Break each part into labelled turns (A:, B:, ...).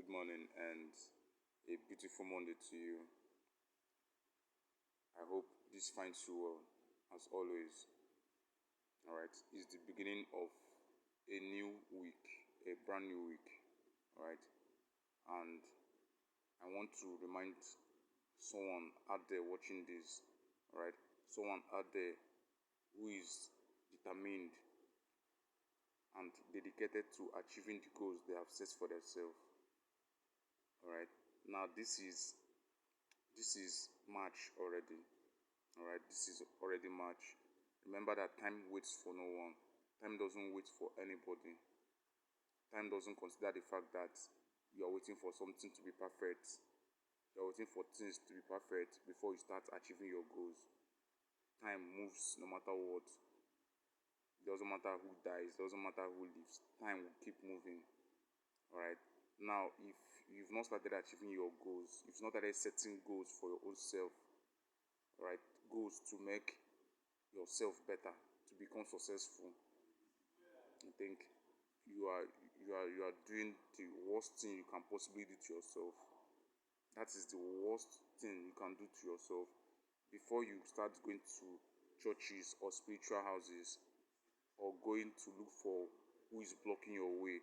A: morning and a beautiful Monday to you. I hope this finds you well, as always. Alright, it's the beginning of a new week, a brand new week. Alright, and I want to remind someone out there watching this, alright, someone out there who is determined and dedicated to achieving the goals they have set for themselves. Alright, now this is March already. Alright, this is already March. Remember that time waits for no one. Time doesn't wait for anybody. Time doesn't consider the fact that you are waiting for something to be perfect. You are waiting for things to be perfect before you start achieving your goals. Time moves no matter what. It doesn't matter who dies, it doesn't matter who lives. Time will keep moving. Alright. Now, if you've not started achieving your goals, if you've not started setting goals for your own self, alright, goals to make yourself better, to become successful, I think you are doing the worst thing you can possibly do to yourself. That is the worst thing you can do to yourself. Before you start going to churches or spiritual houses, or going to look for who is blocking your way,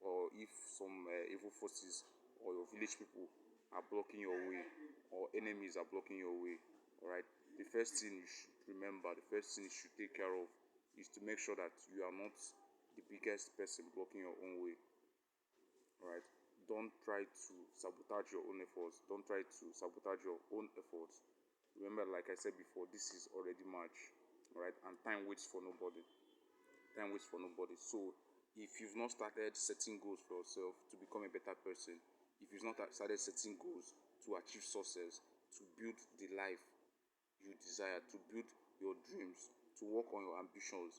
A: or if some evil forces or your village people are blocking your way, or enemies are blocking your way, alright, the first thing you should remember, the first thing you should take care of is to make sure that you are not the biggest person blocking your own way. Alright, don't try to sabotage your own efforts. Don't try to sabotage your own efforts. Remember, like I said before, this is already March, alright, and time waits for nobody. Time waits for nobody. So, if you've not started setting goals for yourself to become a better person, if you've not started setting goals to achieve success, to build the life you desire, to build your dreams, to work on your ambitions,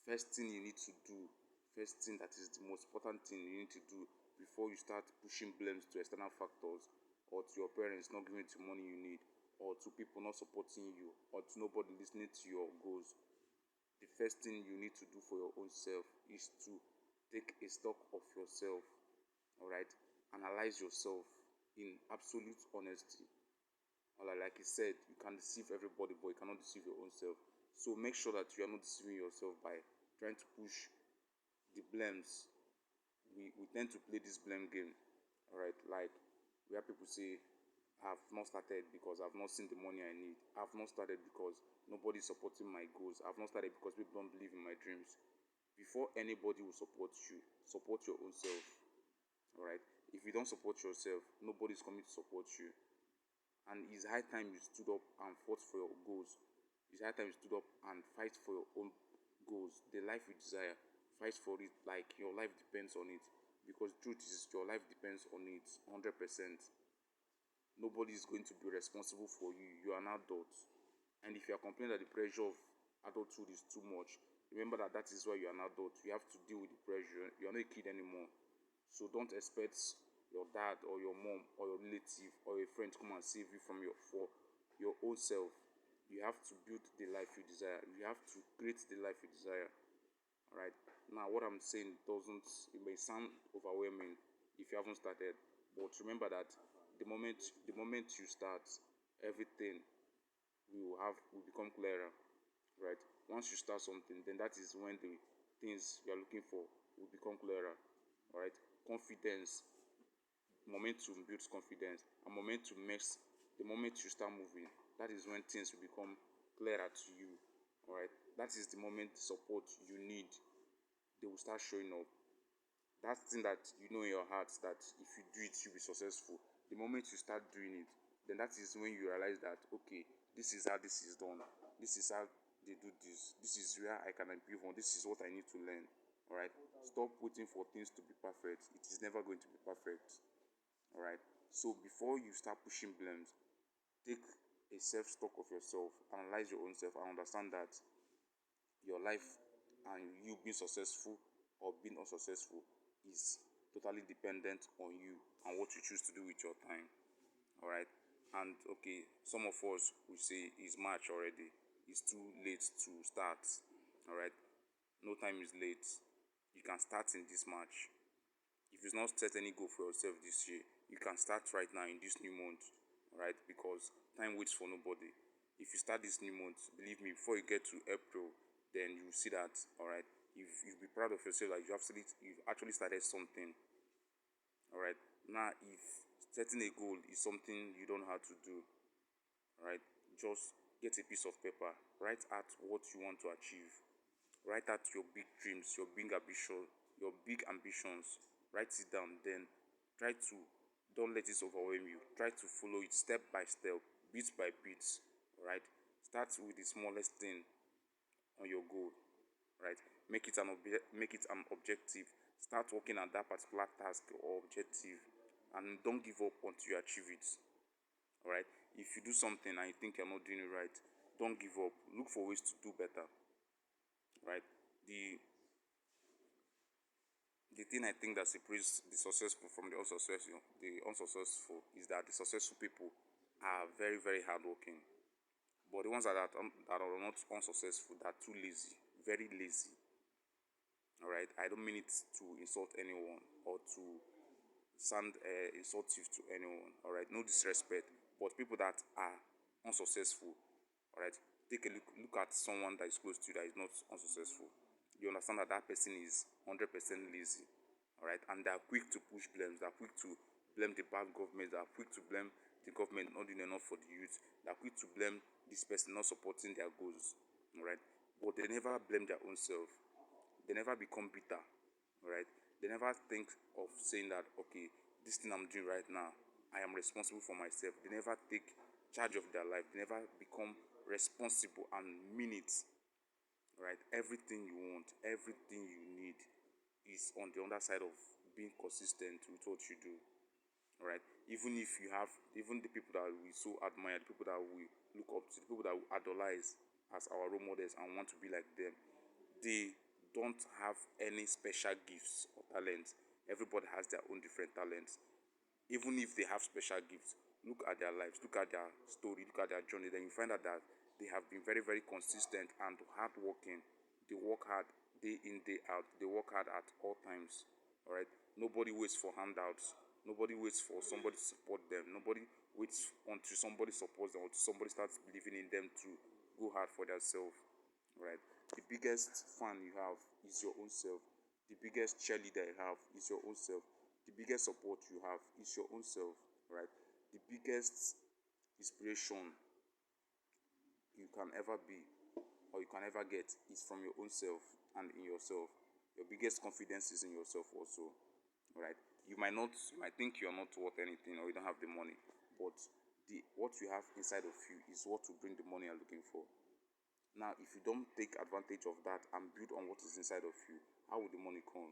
A: first thing you need to do, first thing that is the most important thing you need to do before you start pushing blames to external factors, or to your parents not giving you the money you need, or to people not supporting you, or to nobody listening to your goals, the first thing you need to do for your own self is to take a stock of yourself. Alright, analyze yourself in absolute honesty. Alright, like I said, you can deceive everybody, but you cannot deceive your own self. So make sure that you are not deceiving yourself by trying to push the blames. We tend to play this blame game, alright, like where people say, I've not started because I've not seen the money I need. I've not started because nobody is supporting my goals. I've not started because people don't believe in my dreams. Before anybody will support you, support your own self. Alright? If you don't support yourself, nobody is coming to support you. And it's high time you stood up and fought for your goals. It's high time you stood up and fight for your own goals. The life you desire. Fight for it like your life depends on it. Because truth is, your life depends on it 100%. Nobody is going to be responsible for you. You are an adult. And if you are complaining that the pressure of adulthood is too much, remember that that is why you are an adult. You have to deal with the pressure. You are not a kid anymore. So don't expect your dad or your mom or your relative or a friend to come and save you from for your own self. You have to build the life you desire. You have to create the life you desire. Alright. Now what I'm saying it may sound overwhelming if you haven't started. But remember that the moment you start, everything will become clearer. Right? Once you start something, then that is when the things you are looking for will become clearer. Alright? Confidence, momentum builds confidence, and momentum makes the moment you start moving, that is when things will become clearer to you. Alright? That is the moment the support you need, they will start showing up. That thing that you know in your heart that if you do it, you'll be successful. The moment you start doing it, then that is when you realize that, okay, this is how this is done. This is how they do this. This is where I can improve on. This is what I need to learn. Alright? Stop waiting for things to be perfect. It is never going to be perfect. Alright? So before you start pushing blames, take a self-stock of yourself, analyze your own self, and understand that your life and you being successful or being unsuccessful is totally dependent on you and what you choose to do with your time. Alright? And okay, some of us will say it's March already. It's too late to start. Alright? No time is late. You can start in this March. If you've not set any goal for yourself this year, you can start right now in this new month, right? Because time waits for nobody. If you start this new month, believe me, before you get to April, then you see that, all right, you'll be proud of yourself that you've actually started something, all right. Now, if setting a goal is something you don't know how to do, all right, just get a piece of paper, write out what you want to achieve, write out your big dreams, your big ambitions. Write it down. Then try to don't let it overwhelm you. Try to follow it step by step, bit by bit. Right. Start with the smallest thing on your goal. Right. Make it an objective. Start working on that particular task or objective, and don't give up until you achieve it. All right. If you do something and you think you're not doing it right, don't give up. Look for ways to do better. Right. The thing I think that separates the successful from the unsuccessful is that the successful people are very, very hardworking. But the ones that are not unsuccessful, that are too lazy, very lazy. All right, I don't mean it to insult anyone or to sound insultive to anyone. All right, no disrespect, but people that are unsuccessful. All right, take a look at someone that is close to you that is not unsuccessful. You understand that that person is 100% lazy. All right, and they are quick to push blames. They are quick to blame the bad government. They are quick to blame the government not doing enough for the youth. They are quick to blame this person not supporting their goals. All right, but they never blame their own self. They never become bitter. All right, they never think of saying that, okay, this thing I'm doing right now, I am responsible for myself. They never take charge of their life. They never become responsible and mean it. Right, everything you want, everything you need is on the underside of being consistent with what you do. All right, even if you have, even the people that we so admire, the people that we look up to, the people that we idolize as our role models and want to be like them, they don't have any special gifts or talents. Everybody has their own different talents. Even if they have special gifts, look at their lives, look at their story, look at their journey, then you find out that they have been very, very consistent and hardworking. They work hard day in, day out. They work hard at all times. All right. Nobody waits for handouts. Nobody waits for somebody to support them. Nobody waits until somebody supports them, until somebody starts believing in them to go hard for themselves. Right. The biggest fan you have is your own self. The biggest cheerleader you have is your own self. The biggest support you have is your own self. Right. The biggest inspiration you can ever be or you can ever get is from your own self and in yourself. Your biggest confidence is in yourself also. Right. You might think you're not worth anything or you don't have the money, but the what you have inside of you is what will bring the money you're looking for. Now, if you don't take advantage of that and build on what is inside of you, how will the money come?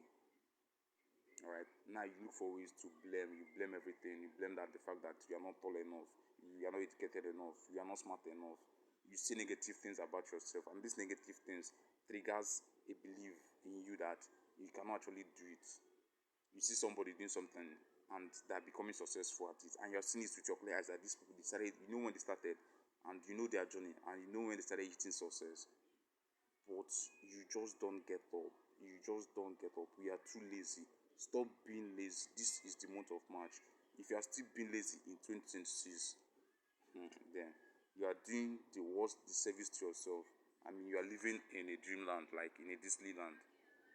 A: All right. Now you look for ways to blame. You blame everything. You blame that the fact that you are not tall enough, you are not educated enough, you are not smart enough. You see negative things about yourself, and these negative things triggers a belief in you that you cannot actually do it. You see somebody doing something and they're becoming successful at it, and you're seeing it with your clear eyes that these people decided, you know when they started, and you know their journey, and you know when they started hitting success, but you just don't get up. You just don't get up. We are too lazy. Stop being lazy. This is the month of March. If you are still being lazy in 2026, then you are doing the worst disservice to yourself. I mean, you are living in a dreamland, like in a Disneyland.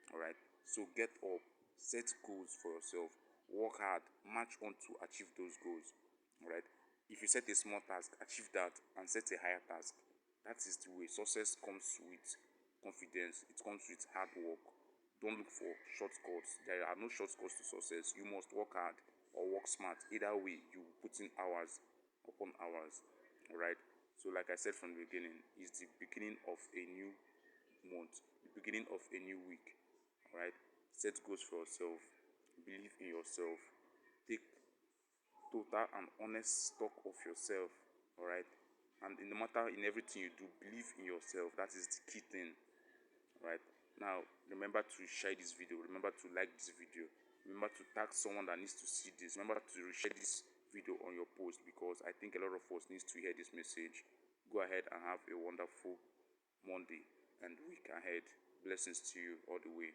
A: All right. So get up, set goals for yourself, work hard, march on to achieve those goals. All right. If you set a small task, achieve that and set a higher task. That is the way. Success comes with confidence, it comes with hard work. Don't look for shortcuts. There are no shortcuts to success. You must work hard or work smart. Either way, you put in hours upon hours. All right. So, like I said from the beginning, it's the beginning of a new month, the beginning of a new week. All right. Set goals for yourself. Believe in yourself. Take total and honest stock of yourself. All right. And in the matter in everything you do, believe in yourself. That is the key thing. Right. Now, remember to share this video. Remember to like this video. Remember to tag someone that needs to see this. Remember to share this video on your post, because I think a lot of us needs to hear this message. Go ahead and have a wonderful Monday and week ahead. Blessings to you all the way.